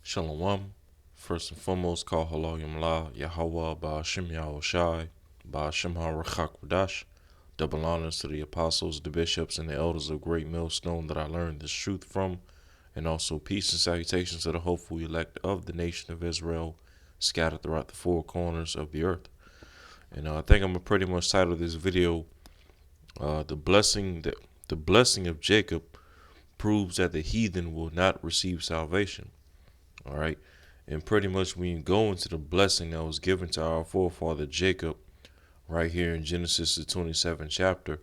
Shalom. First and foremost, call Halal Yamla, Yahweh, Ba'ashim Yahushai, Ba'ashim HaRachakwadash. Double honors to the apostles, the bishops, and the elders of Great Millstone that I learned this truth from, and also peace and salutations to the hopeful elect of the nation of Israel, scattered throughout the four corners of the earth. And I think I'm gonna pretty much title this video, "The blessing of Jacob proves that the heathen will not receive salvation." All right. And pretty much when you go into the blessing that was given to our forefather Jacob, right here in Genesis the 27th chapter.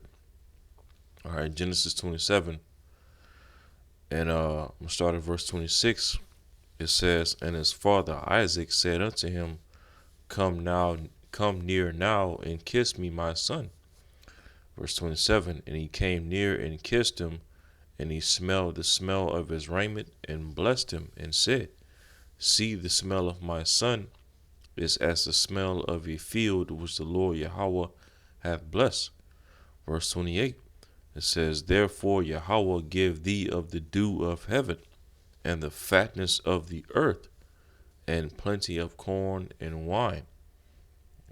All right, Genesis 27, and I'm gonna start at verse 26. It says, "And his father Isaac said unto him, come near now, and kiss me, my son." Verse 27, "And he came near and kissed him, and he smelled the smell of his raiment, and blessed him, and said, See, the smell of my son is as the smell of a field which the Lord Yahweh hath blessed." Verse 28, it says, "Therefore Yahweh give thee of the dew of heaven, and the fatness of the earth, and plenty of corn and wine."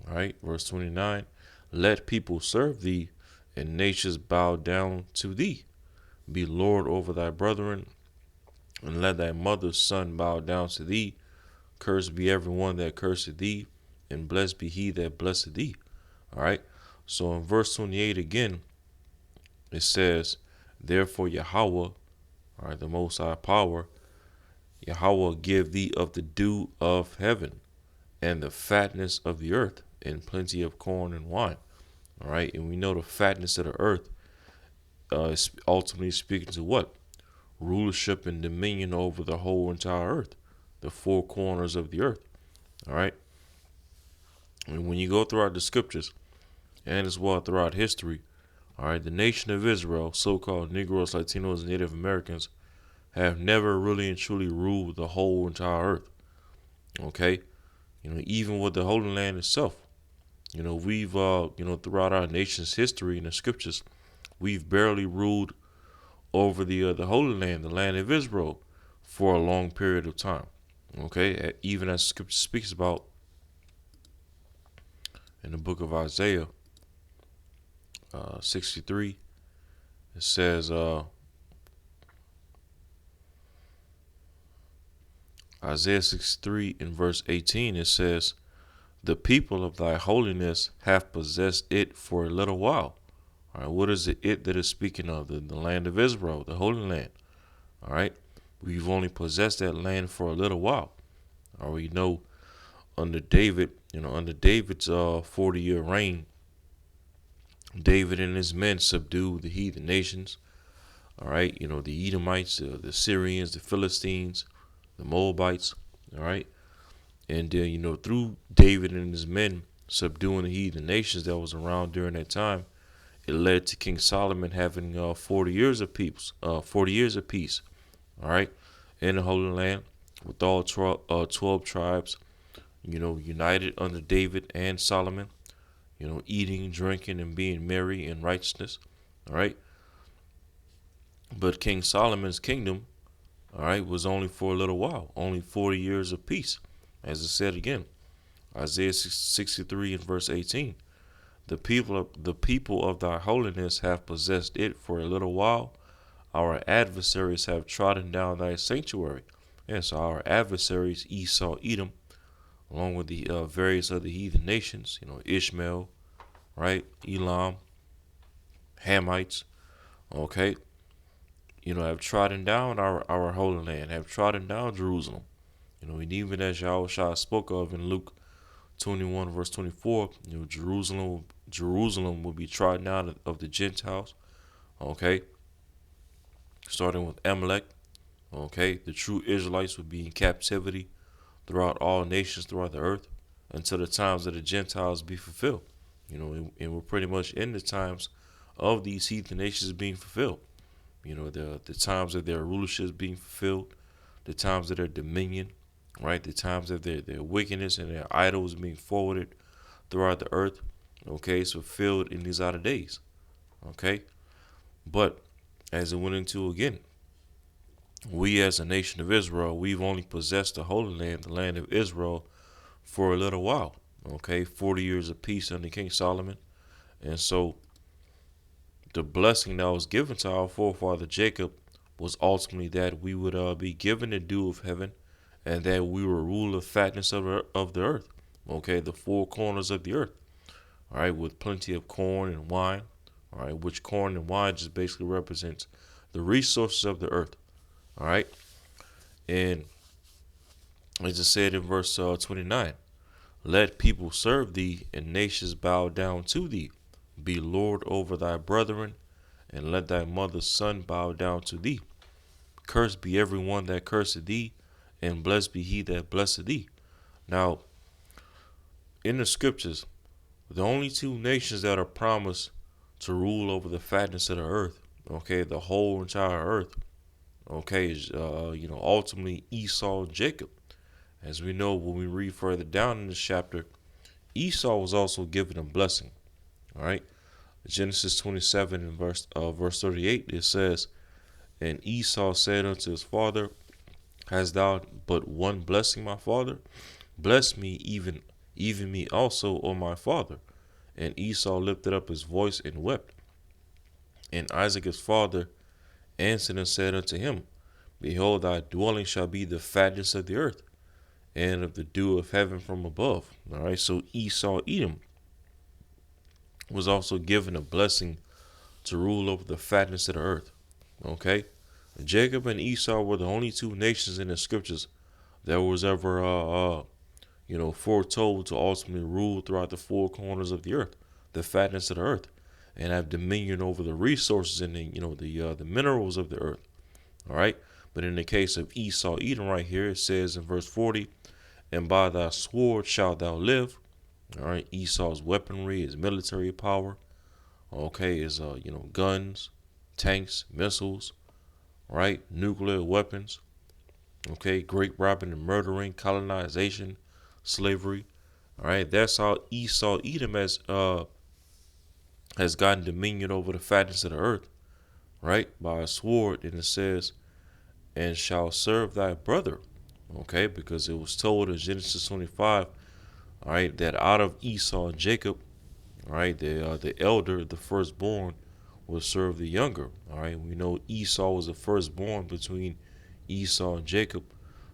All right, verse 29, "Let people serve thee, and nations bow down to thee. Be Lord over thy brethren, and let thy mother's son bow down to thee. Cursed be everyone that curseth thee, and blessed be he that blesseth thee." All right. So in verse 28 again, it says, "Therefore Yahweh," all right, the Most High Power, "Yahweh give thee of the dew of heaven, and the fatness of the earth, and plenty of corn and wine." All right. And we know the fatness of the earth is ultimately speaking to what? Rulership and dominion over the whole entire earth, the four corners of the earth. All right. And when you go throughout the scriptures, and as well throughout history, all right, the nation of Israel, so-called Negroes, Latinos, and Native Americans, have never really and truly ruled the whole entire earth. Okay, even with the Holy Land itself, we've, throughout our nation's history in the scriptures, we've barely ruled over the Holy Land, the land of Israel, for a long period of time. Okay, even as Scripture speaks about in the book of Isaiah 63, it says, Isaiah 63 in verse 18, it says, "The people of thy holiness have possessed it for a little while." All right, what is it that is speaking of? The land of Israel, the Holy Land. All right, we've only possessed that land for a little while. All right, we know under David, under David's 40-year reign, David and his men subdued the heathen nations. All right, the Edomites, the Syrians, the Philistines, the Moabites. All right, and through David and his men subduing the heathen nations that was around during that time, it led to King Solomon having 40 years of peace. 40 years of peace. All right, in the Holy Land, with all 12 tribes, united under David and Solomon. Eating, drinking, and being merry in righteousness. All right. But King Solomon's kingdom, all right, was only for a little while, only 40 years of peace. As it said again, Isaiah 63 and verse 18, the people of thy holiness have possessed it for a little while. Our adversaries have trodden down thy sanctuary. And so our adversaries, Esau, Edom, along with the various other heathen nations, Ishmael, right, Elam, Hamites, okay, have trodden down our holy land, have trodden down Jerusalem. And even as Yahushua spoke of in Luke 21 verse 24, Jerusalem will be trodden down of the Gentiles, okay, starting with Amalek, okay. The true Israelites will be in captivity throughout all nations throughout the earth until the times of the Gentiles be fulfilled. And we're pretty much in the times of these heathen nations being fulfilled. The times of their rulership being fulfilled, the times of their dominion, right? The times of their wickedness and their idols being forwarded throughout the earth. Okay, it's fulfilled in these outer days. Okay, but as it went into again, we as a nation of Israel, we've only possessed the Holy Land, the land of Israel, for a little while. Okay, 40 years of peace under King Solomon. And so the blessing that was given to our forefather Jacob was ultimately that we would be given the dew of heaven, and that we would rule the fatness of the earth. Okay, the four corners of the earth. All right, with plenty of corn and wine. All right, which corn and wine just basically represents the resources of the earth. All right, and as it said in verse 29, let people serve thee, and nations bow down to thee. Be Lord over thy brethren, and let thy mother's son bow down to thee. Cursed be every one that curseth thee, and blessed be he that blesseth thee. Now, in the scriptures, the only two nations that are promised to rule over the fatness of the earth, okay, the whole entire earth, okay, is ultimately Esau and Jacob. As we know, when we read further down in this chapter, Esau was also given a blessing. All right, Genesis 27 and verse 38, it says, "And Esau said unto his father, Hast thou but one blessing, my father? Bless me, even me also, O my father. And Esau lifted up his voice and wept. And Isaac his father answered and said unto him, Behold, thy dwelling shall be the fatness of the earth, and of the dew of heaven from above." All right, so Esau, Edom, was also given a blessing to rule over the fatness of the earth. Okay, Jacob and Esau were the only two nations in the scriptures that was ever, foretold to ultimately rule throughout the four corners of the earth, the fatness of the earth, and have dominion over the resources and the minerals of the earth. All right, but in the case of Esau, Edom, right here, it says in verse 40, "And by thy sword shalt thou live." All right, Esau's weaponry, his military power, okay, is guns, tanks, missiles, right, nuclear weapons, okay, grape robbing and murdering, colonization, slavery. All right, that's how Esau, Edom has gotten dominion over the fatness of the earth, right, by a sword. And it says, "And shall serve thy brother." Okay, because it was told in Genesis 25, all right, that out of Esau and Jacob, all right, the elder, the firstborn, will serve the younger. All right, we know Esau was the firstborn between Esau and Jacob,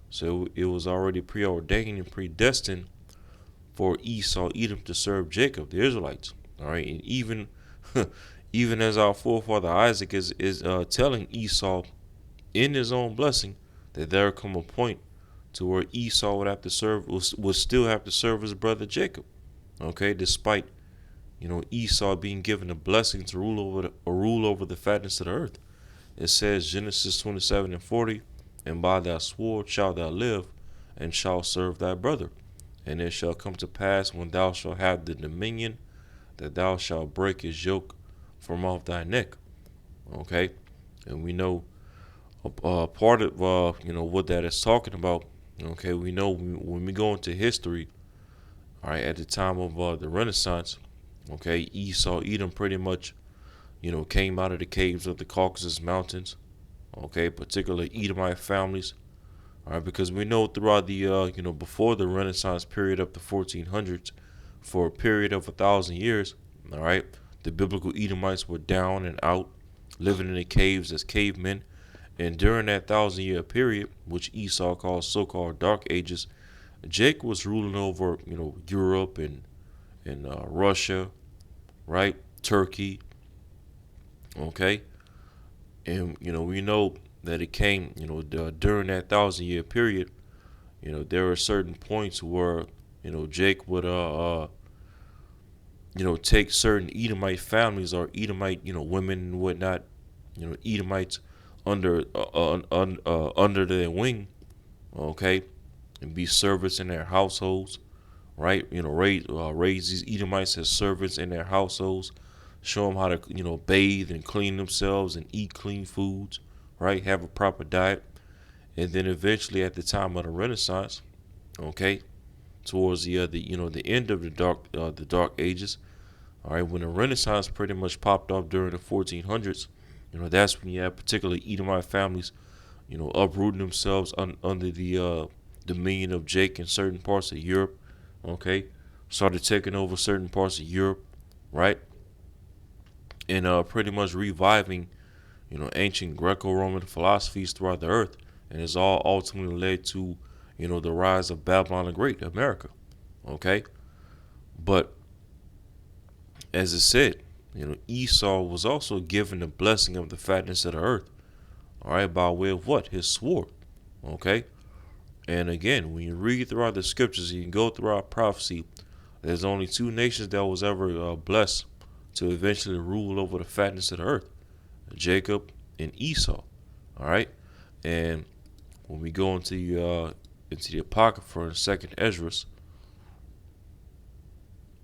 so it was already preordained and predestined for Esau, Edom to serve Jacob, the Israelites. All right, and even even as our forefather Isaac is telling Esau in his own blessing that there come a point to where Esau would have to serve, would still have to serve his brother Jacob. Okay, despite Esau being given a blessing to rule over the fatness of the earth. It says Genesis 27 and 40, "And by thy sword shalt thou live, and shalt serve thy brother. And it shall come to pass when thou shalt have the dominion, that thou shalt break his yoke from off thy neck." Okay, and we know part of what that is talking about. Okay, we know when we go into history, all right, at the time of the Renaissance, okay, Esau, Edom pretty much came out of the caves of the Caucasus Mountains. Okay, particularly Edomite families. All right, because we know throughout the before the Renaissance period up to 1400s, for a period of 1,000 years, all right, the biblical Edomites were down and out, living in the caves as cavemen. And during that 1,000 year period, which Esau calls so-called Dark Ages, Jake was ruling over Europe and Russia, right, Turkey, okay, and we know that it came during that 1,000 year period. There are certain points where Jake would take certain Edomite families or Edomite women and whatnot, Edomites under their wing, okay, and be servants in their households, right? Raise these Edomites as servants in their households, show them how to bathe and clean themselves and eat clean foods, right? Have a proper diet, and then eventually at the time of the Renaissance, okay, towards the end of the Dark Ages, all right, when the Renaissance pretty much popped off during the 1400s, that's when you have particularly Edomite families, uprooting themselves under the dominion of Jake in certain parts of Europe. Okay, started taking over certain parts of Europe, right, and pretty much reviving ancient Greco-Roman philosophies throughout the earth, and it's all ultimately led to the rise of Babylon the Great, America. Okay, but as it said, Esau was also given the blessing of the fatness of the earth. All right, by way of what? His sword. Okay, and again, when you read throughout the scriptures, you can go throughout prophecy. There's only two nations that was ever blessed to eventually rule over the fatness of the earth: Jacob and Esau. All right, and when we go into the Apocrypha in Second Esdras,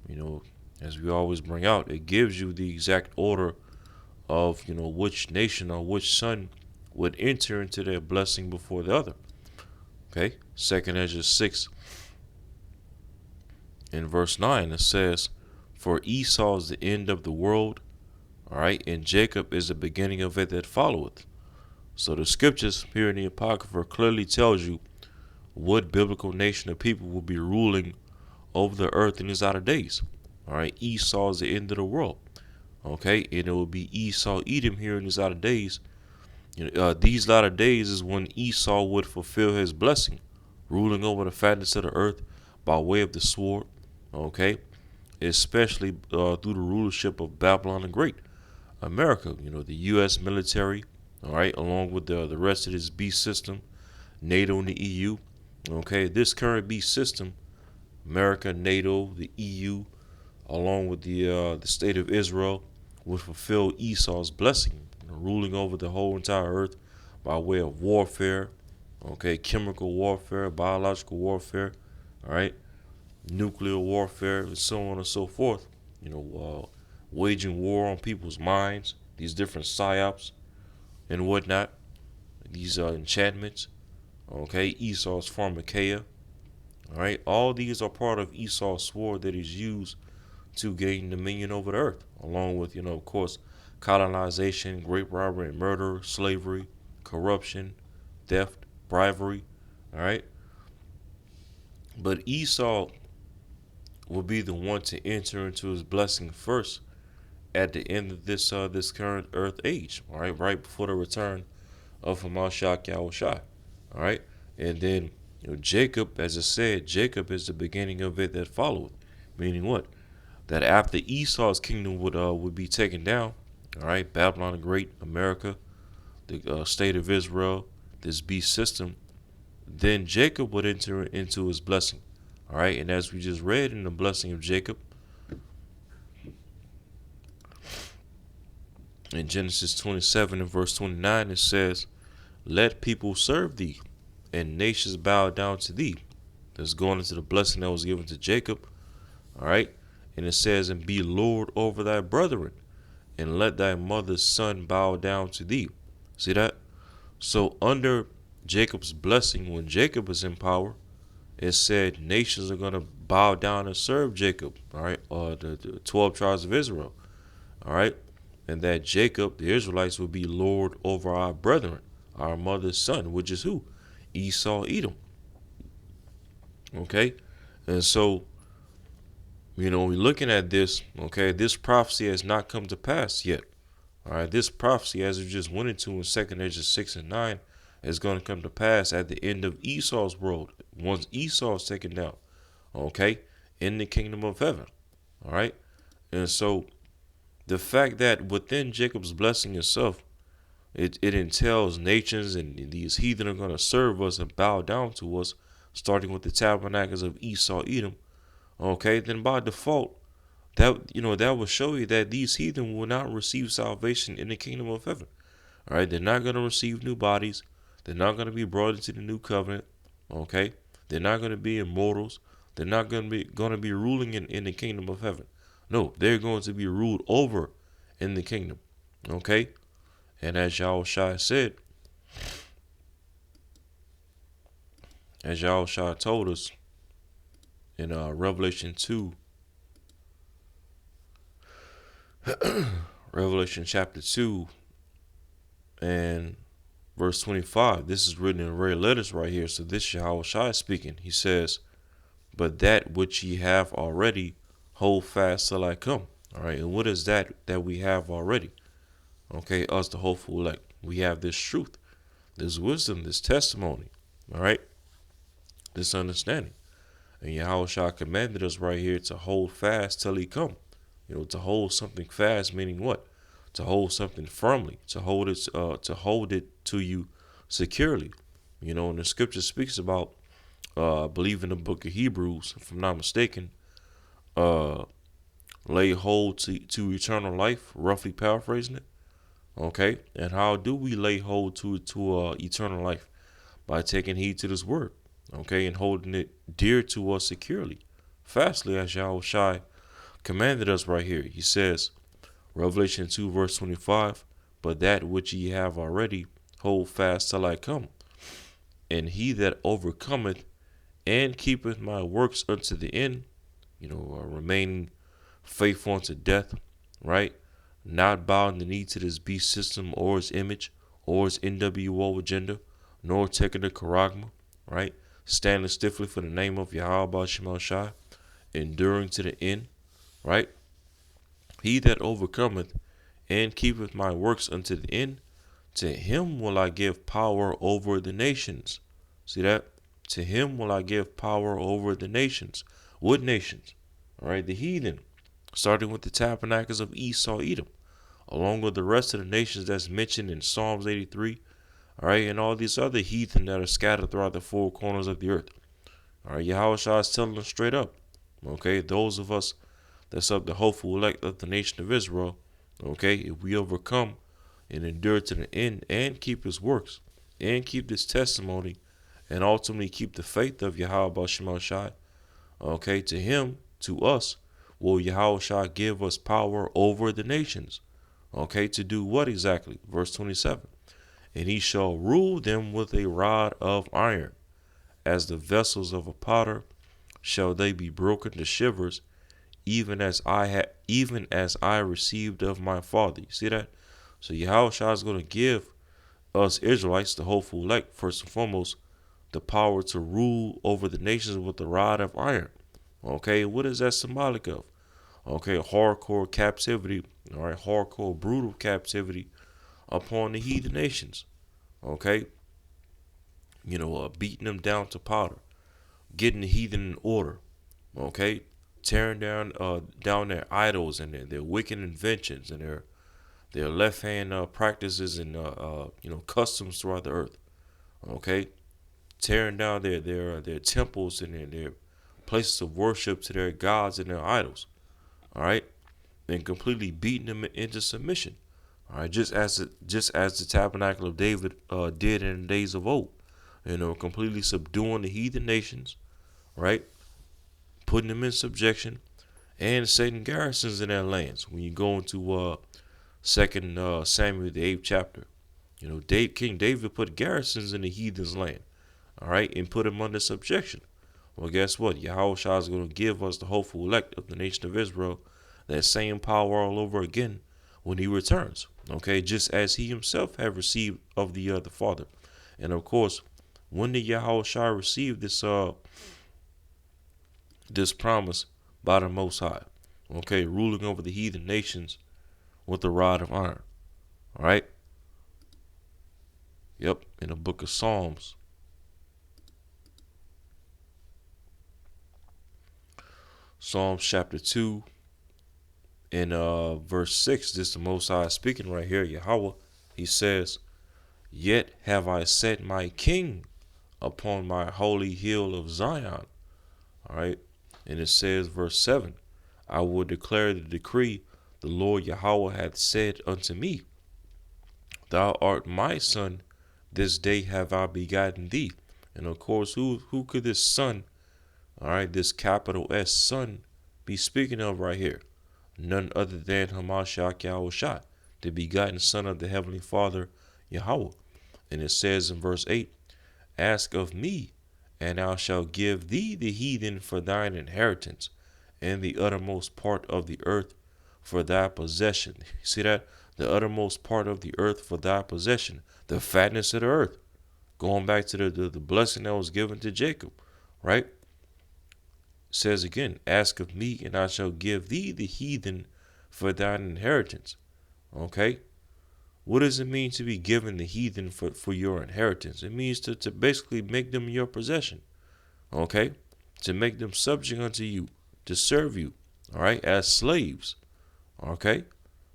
you know, as we always bring out, it gives you the exact order of which nation or which son would enter into their blessing before the other. Okay, Second Esdras 6 in verse 9 it says, "For Esau is the end of the world, all right, and Jacob is the beginning of it that followeth." So the scriptures here in the Apocrypha clearly tells you what biblical nation of people will be ruling over the earth in his outer days. All right, Esau is the end of the world. Okay, and it will be Esau Edom here in his latter days. These latter days is when Esau would fulfill his blessing, ruling over the fatness of the earth by way of the sword. Okay, especially through the rulership of Babylon the Great, America. The U.S. military. All right, along with the rest of this beast system, NATO and the EU. Okay, this current beast system, America, NATO, the EU, along with the state of Israel, would fulfill Esau's blessing, ruling over the whole entire earth by way of warfare, okay, chemical warfare, biological warfare, all right, nuclear warfare, and so on and so forth. Waging war on people's minds, these different psyops and whatnot, these enchantments, okay, Esau's pharmakeia, all right, all these are part of Esau's sword that is used to gain dominion over the earth, along with, of course, colonization, great robbery and murder, slavery, corruption, theft, bribery. All right. But Esau will be the one to enter into his blessing first at the end of this current earth age. All right before the return of Hamashiach Yahushua. All right. And then, Jacob, as I said, Jacob is the beginning of it that followeth. Meaning what? That after Esau's kingdom would be taken down, all right, Babylon the Great, America, the state of Israel, this beast system, then Jacob would enter into his blessing, all right. And as we just read in the blessing of Jacob in Genesis 27 and verse 29, it says, "Let people serve thee, and nations bow down to thee." That's going into the blessing that was given to Jacob, all right. And it says, "And be Lord over thy brethren, and let thy mother's son bow down to thee." See that? So under Jacob's blessing, when Jacob is in power, it said nations are going to bow down and serve Jacob, all right, the 12 tribes of Israel, all right, and that Jacob, the Israelites, will be Lord over our brethren, our mother's son, which is who? Esau, Edom, okay? And so, we're looking at this, okay, this prophecy has not come to pass yet. All right, this prophecy, as we just went into in 2nd Esdras 6 and 9, is going to come to pass at the end of Esau's world, once Esau is taken down, okay, in the kingdom of heaven. All right, and so the fact that within Jacob's blessing itself, it entails nations and these heathen are going to serve us and bow down to us, starting with the tabernacles of Esau, Edom. Okay, then by default, that will show you that these heathen will not receive salvation in the kingdom of heaven. All right, they're not going to receive new bodies. They're not going to be brought into the new covenant. Okay, they're not going to be immortals. They're not going to be ruling in the kingdom of heaven. No, they're going to be ruled over in the kingdom. Okay, and as Yahushua said, as Yahushua told us in Revelation 2, Revelation chapter 2 and Verse 25, this is written in red letters right here. So this Yahweh Shai is speaking. He says, but that which ye have already, hold fast till I come. All right, and what is that we have already? Okay, us the hopeful elect. We have this truth, this wisdom, this testimony. All right, this understanding. And Yahweh Shah commanded us right here to hold fast till he come. To hold something fast, meaning what? To hold something firmly, to hold it to you securely. And the scripture speaks about, I believe in the book of Hebrews, if I'm not mistaken, uh, lay hold to eternal life, roughly paraphrasing it. Okay, and how do we lay hold to eternal life? By taking heed to this word, okay, and holding it dear to us securely, fastly, as Yahweh Shai commanded us right here. He says, Revelation 2, verse 25, but that which ye have already, hold fast till I come. And he that overcometh and keepeth my works unto the end, remaining faithful unto death, right? Not bowing the knee to this beast system or its image or its NWO agenda, nor taking the charagma, right? Standing stiffly for the name of Yahweh Shemel Shai, enduring to the end, right? He that overcometh and keepeth my works unto the end, to him will I give power over the nations. See that? To him will I give power over the nations. What nations? All right, the heathen, starting with the tabernacles of Esau, Edom, along with the rest of the nations that's mentioned in Psalms 83, all right, and all these other heathen that are scattered throughout the four corners of the earth. All right, Yahweh Shah is telling us straight up, okay, those of us that's of the hopeful elect of the nation of Israel, okay, if we overcome and endure to the end and keep his works and keep this testimony and ultimately keep the faith of Yahweh Shema Shai, okay, to him, to us, will Yahweh Shai give us power over the nations, okay, to do what exactly? Verse 27, and he shall rule them with a rod of iron, as the vessels of a potter shall they be broken to shivers, even as I received of my father. You see that? So Yahweh Shah is going to give us Israelites, the hopeful elect, first and foremost, the power to rule over the nations with the rod of iron. Okay, what is that symbolic of? Okay, hardcore captivity, all right, hardcore brutal captivity upon the heathen nations. Okay, beating them down to powder, getting the heathen in order. Okay, tearing down their idols and their wicked inventions and their left hand practices and customs throughout the earth. Okay, tearing down their temples and their places of worship to their gods and their idols. All right, and completely beating them into submission. All right, just as the tabernacle of David did in the days of old. Completely subduing the heathen nations. Right, putting them in subjection and setting garrisons in their lands. When you go into Second Samuel the 8th chapter, King David put garrisons in the heathen's land, all right, and put them under subjection. Well, guess what? Yahweh Shah is going to give us the hopeful elect of the nation of Israel that same power all over again when he returns. Okay, just as he himself had received of the Father. And of course, when did Yahweh Shah receive this promise by the Most High? Okay, ruling over the heathen nations with a rod of iron. All right. Yep, in the book of Psalms. Psalms chapter 2 and verse 6. This is the Most High speaking right here, Yahweh. He says, yet have I set my king upon my holy hill of Zion. All right. And it says, verse 7, I will declare the decree the Lord Yahweh hath said unto me, thou art my son, this day have I begotten thee. And of course, who could this son, all right, this capital S son, be speaking of right here? None other than Hamashiach Yahushua, the begotten son of the heavenly Father Yahweh. And it says in verse 8, ask of me, and I shall give thee the heathen for thine inheritance, and the uttermost part of the earth for thy possession. See that? the uttermost part of the earth for thy possession, the fatness of the earth. Going back to the blessing that was given to Jacob, right? It says again, ask of me, and I shall give thee the heathen for thine inheritance. Okay? What does it mean to be given the heathen for your inheritance? It means to basically make them your possession. Okay? To make them subject unto you, to serve you, all right, as slaves. Okay?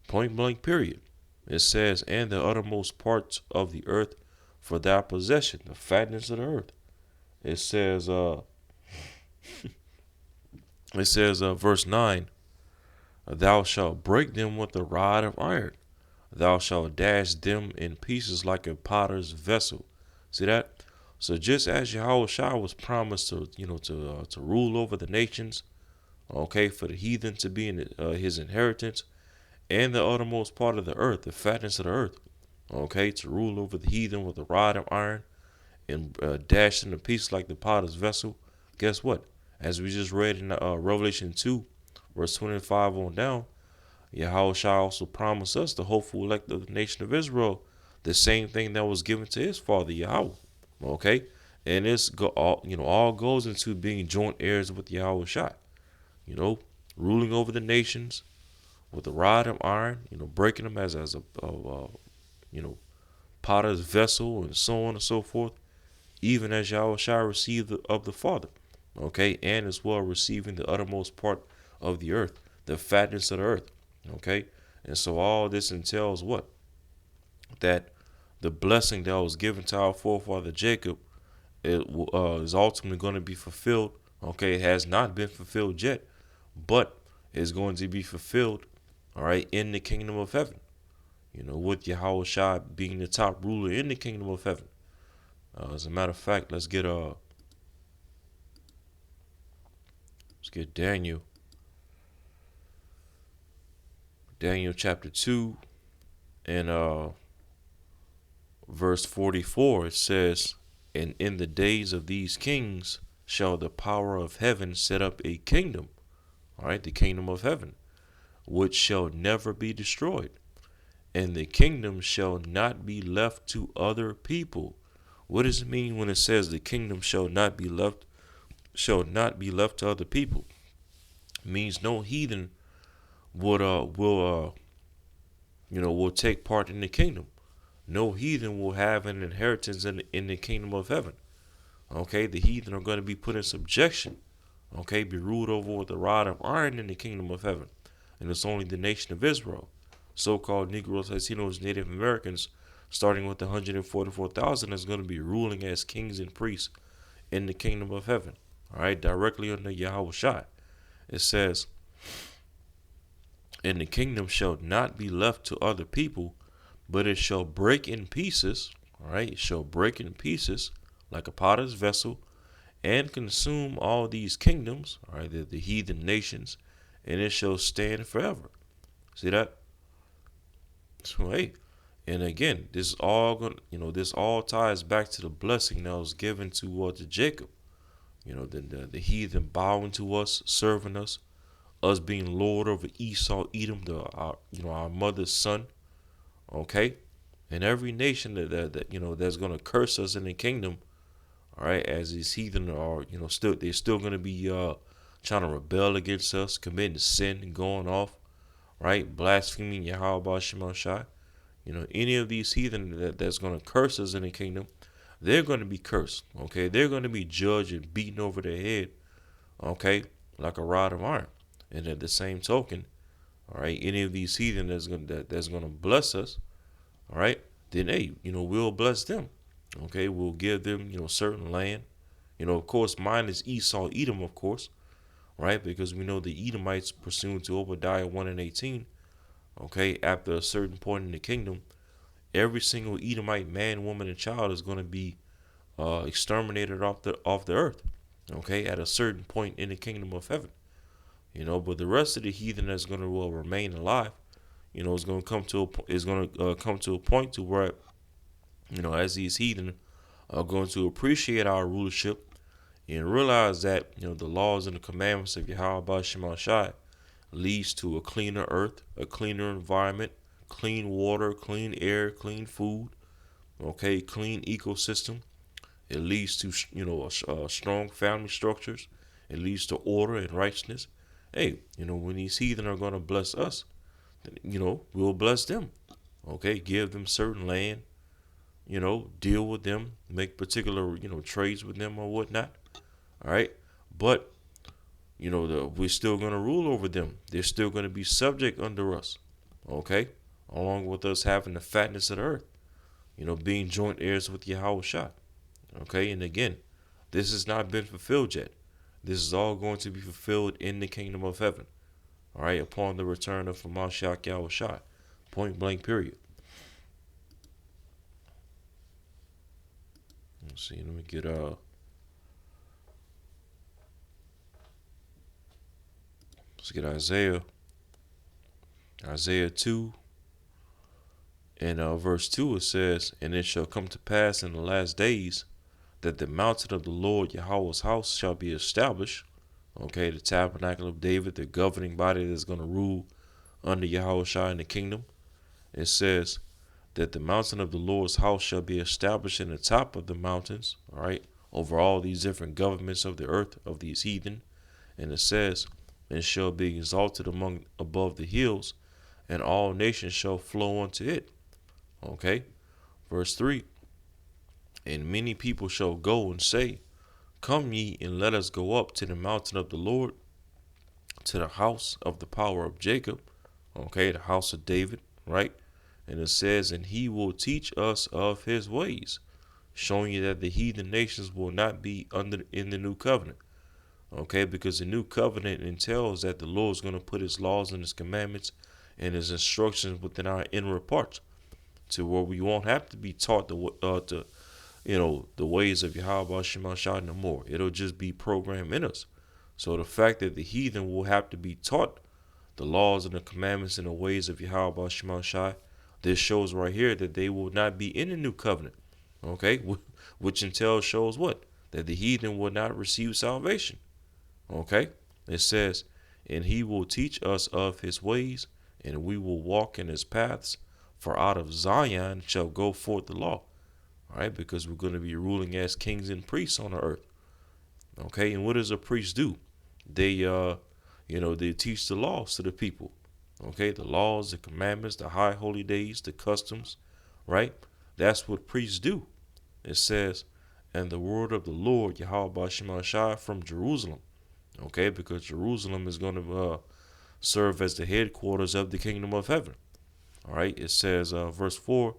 Point blank, period. It says, and the uttermost parts of the earth for thy possession, the fatness of the earth. It says, verse 9, thou shalt break them with a rod of iron. Thou shalt dash them in pieces like a potter's vessel. See that? So just as Yahushua was promised to, to rule over the nations, okay, for the heathen to be in his inheritance, and the uttermost part of the earth, the fatness of the earth, okay, to rule over the heathen with a rod of iron and dash them in pieces like the potter's vessel. Guess what? As we just read in Revelation 2, verse 25 on down, Yahweh also promised us, the hopeful elect of the nation of Israel, the same thing that was given to his father Yahweh. Okay, and all goes into being joint heirs with Yahweh Shai. Ruling over the nations with a rod of iron. Breaking them as a potter's vessel, and so on and so forth. Even as Yahweh Shai received of the Father. Okay, and as well receiving the uttermost part of the earth, the fatness of the earth. Okay, and so all this entails what? That the blessing that was given to our forefather Jacob is ultimately going to be fulfilled. Okay, it has not been fulfilled yet, but is going to be fulfilled, all right, in the kingdom of heaven. With Yahweh Shai being the top ruler in the kingdom of heaven. As a matter of fact, let's get Daniel. Daniel chapter 2 and verse 44. It says, and in the days of these kings shall the power of heaven set up a kingdom, all right, the kingdom of heaven, which shall never be destroyed, and the kingdom shall not be left to other people. What does it mean when it says the kingdom shall not be left to other people? It means no heathen will take part in the kingdom. No heathen will have an inheritance in the kingdom of heaven. Okay, the heathen are going to be put in subjection. Okay, be ruled over with a rod of iron in the kingdom of heaven. And it's only the nation of Israel, so-called Negroes, Latinos, Native Americans, starting with the 144,000, is going to be ruling as kings and priests in the kingdom of heaven. All right, directly under Yahweh Shai. It says, and the kingdom shall not be left to other people, but it shall break in pieces. All right, it shall break in pieces like a potter's vessel, and consume all these kingdoms, all right, the heathen nations, and it shall stand forever. See that? So hey, and again, this all ties back to the blessing that was given to Jacob. The heathen bowing to us, serving us being lord over Esau, Edom, our mother's son. Okay, and every nation that's gonna curse us in the kingdom. All right, as these heathen are, they're still gonna be trying to rebel against us, committing sin and going off, right, blaspheming Yahweh Shema Shai. Any of these heathen that's gonna curse us in the kingdom, they're gonna be cursed. Okay, they're gonna be judged and beaten over their head. Okay, like a rod of iron. And at the same token, all right, any of these heathen that's gonna bless us, all right, then hey, we'll bless them. Okay, we'll give them, certain land. Of course, mine is Esau, Edom, of course, right? Because we know the Edomites, pursuant to Obadiah 1 and 18, okay, after a certain point in the kingdom, every single Edomite man, woman, and child is going to be exterminated off the earth, okay, at a certain point in the kingdom of heaven. But the rest of the heathen that's going to remain alive, is going to come to a point to where, as these heathen are going to appreciate our rulership and realize that, the laws and the commandments of Yahweh Shema Shai leads to a cleaner earth, a cleaner environment, clean water, clean air, clean food, okay, clean ecosystem. It leads to strong family structures. It leads to order and righteousness. Hey, when these heathen are gonna bless us, then, we'll bless them. Okay, give them certain land. Deal with them, make particular trades with them or whatnot. All right, but we're still gonna rule over them. They're still gonna be subject under us. Okay, along with us having the fatness of the earth. Being joint heirs with Yahweh Shah. Okay, and again, this has not been fulfilled yet. This is all going to be fulfilled in the kingdom of heaven. All right, upon the return of Hamashiach Yahweh Shai. Point blank, period. Let's see, let me get let's get Isaiah. Isaiah 2 and verse 2, it says, "And it shall come to pass in the last days that the mountain of the Lord Yahweh's house shall be established." Okay, the tabernacle of David, the governing body that's going to rule under Yahweh Shai in the kingdom. It says that the mountain of the Lord's house shall be established in the top of the mountains, all right, over all these different governments of the earth of these heathen. And it says, "And shall be exalted above the hills, and all nations shall flow unto it." Okay, verse 3, "And many people shall go and say, Come ye, and let us go up to the mountain of the Lord, to the house of the power of Jacob." Okay, the house of David, right? And it says, "And he will teach us of his ways," showing you that the heathen nations will not be in the new covenant. Okay, because the new covenant entails that the Lord is going to put his laws and his commandments and his instructions within our inner parts, to where we won't have to be taught the ways of Yahweh Shema Shah no more. It'll just be programmed in us. So the fact that the heathen will have to be taught the laws and the commandments and the ways of Yahweh Shema Shah, this shows right here that they will not be in the new covenant. Okay, which entails shows what? That the heathen will not receive salvation. Okay, it says, "And he will teach us of his ways, and we will walk in his paths. For out of Zion shall go forth the law." All right, because we're going to be ruling as kings and priests on the earth. Okay, and what does a priest do? They they teach the laws to the people. Okay, the laws, the commandments, the high holy days, the customs, right? That's what priests do. It says, "And the word of the Lord Yahweh Shema Shai from Jerusalem." Okay, because Jerusalem is going to serve as the headquarters of the kingdom of heaven. All right, it says, verse 4,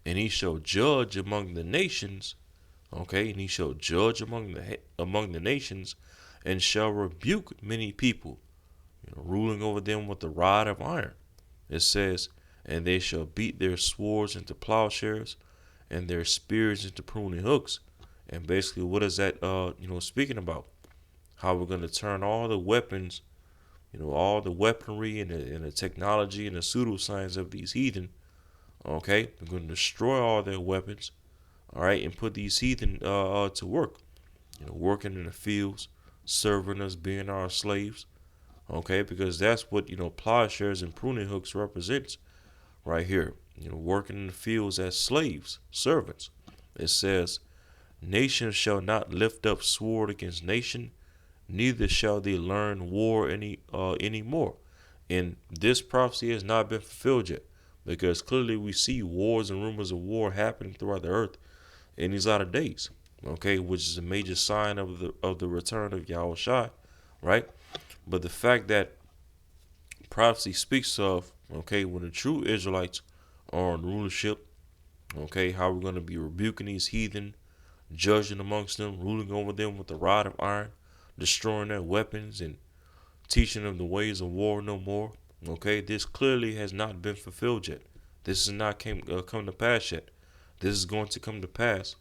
"And he shall judge among the nations." Okay, and he shall judge among the nations, and shall rebuke many people, ruling over them with the rod of iron. It says, "And they shall beat their swords into plowshares, and their spears into pruning hooks." And basically, what is that speaking about? How we're going to turn all the weapons, all the weaponry and the technology and the pseudoscience of these heathen. Okay, we're going to destroy all their weapons. All right, and put these heathen to work. Working in the fields, serving us, being our slaves. Okay, because that's what plowshares and pruning hooks represents right here. Working in the fields as slaves, servants. It says, "Nation shall not lift up sword against nation, neither shall they learn war anymore." And this prophecy has not been fulfilled yet, because clearly we see wars and rumors of war happening throughout the earth in these latter days. Okay, which is a major sign of the return of Yahweh Shai, right? But the fact that prophecy speaks of, okay, when the true Israelites are in rulership, okay, how we're going to be rebuking these heathen, judging amongst them, ruling over them with the rod of iron, destroying their weapons, and teaching them the ways of war no more. Okay, this clearly has not been fulfilled yet. This has not come to pass yet. This is going to come to pass,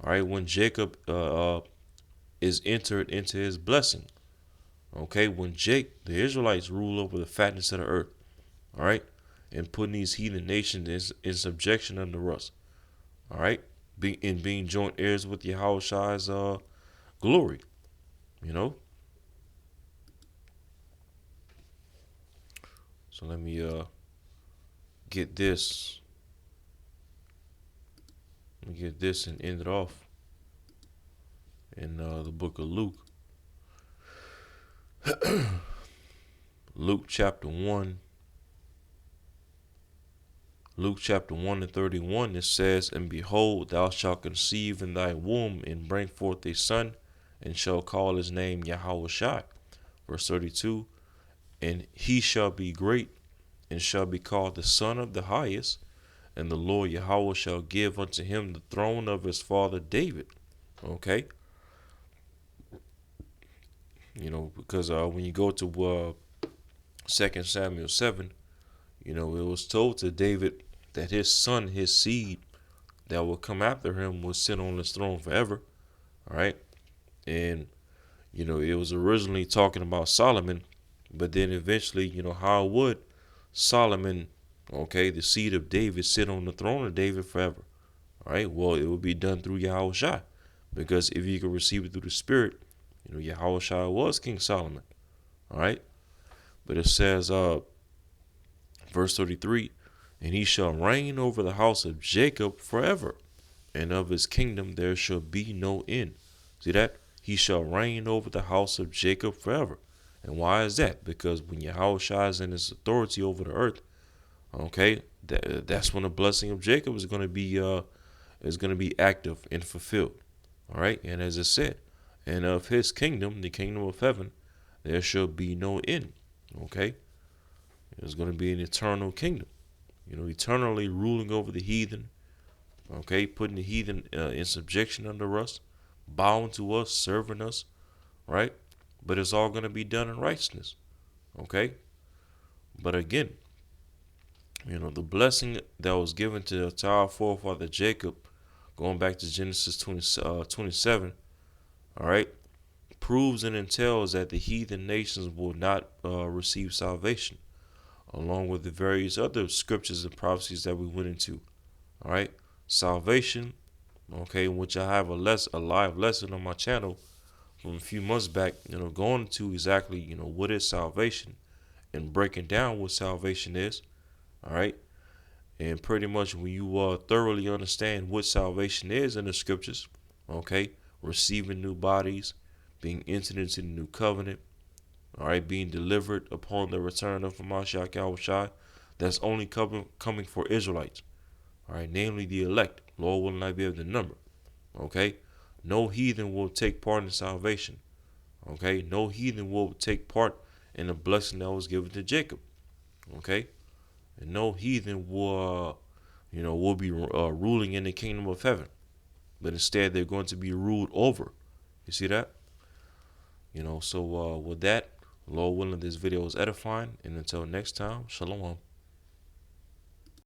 all right, when Jacob is entered into his blessing. Okay, when the Israelites rule over the fatness of the earth, all right, and putting these heathen nations in subjection under us, all right, being joint heirs with Yahweh Shai's glory, you know. So let me get this. Let me get this and end it off in the book of Luke. Luke chapter 1. Luke chapter 1 and 31, it says, And behold, thou shalt conceive in thy womb, and bring forth a son, and shall call his name Yahushua. Verse 32, And he shall be great, and shall be called the Son of the Highest, and the Lord Yahweh shall give unto him the throne of his father David. Okay? Because when you go to 2 Samuel 7, it was told to David that his son, his seed, that will come after him will sit on his throne forever. All right. And, it was originally talking about Solomon, but then eventually, how would Solomon, okay, the seed of David, sit on the throne of David forever? All right. Well, it will be done through Yahushua, because if you can receive it through the Spirit, Yahushua was King Solomon. All right. But it says, verse 33, And he shall reign over the house of Jacob forever, and of his kingdom there shall be no end. See that? He shall reign over the house of Jacob forever. And why is that? Because when Yahushua is in his authority over the earth, okay, that's when the blessing of Jacob is going to be active and fulfilled. All right, and as it said, and of his kingdom, the kingdom of heaven, there shall be no end. Okay, it's going to be an eternal kingdom. Eternally ruling over the heathen. Okay, putting the heathen in subjection under us, bowing to us, serving us, right? But it's all going to be done in righteousness. Okay, but again, the blessing that was given to our forefather Jacob, going back to Genesis 27, all right, proves and entails that the heathen nations will not receive salvation, along with the various other scriptures and prophecies that we went into. All right, salvation, okay, which I have a live lesson on my channel from a few months back, going into exactly, what is salvation and breaking down what salvation is. All right, and pretty much when you thoroughly understand what salvation is in the scriptures, okay, receiving new bodies, being entered into the new covenant, all right, being delivered upon the return of Mashiach Yahushua, that's only coming for Israelites, all right, namely the elect. Lord will not be able to number. Okay, no heathen will take part in salvation. Okay, no heathen will take part in the blessing that was given to Jacob. Okay, and no heathen will be ruling in the kingdom of heaven, but instead they're going to be ruled over. You see that? So with that, Lord willing, this video is edifying, and until next time, shalom.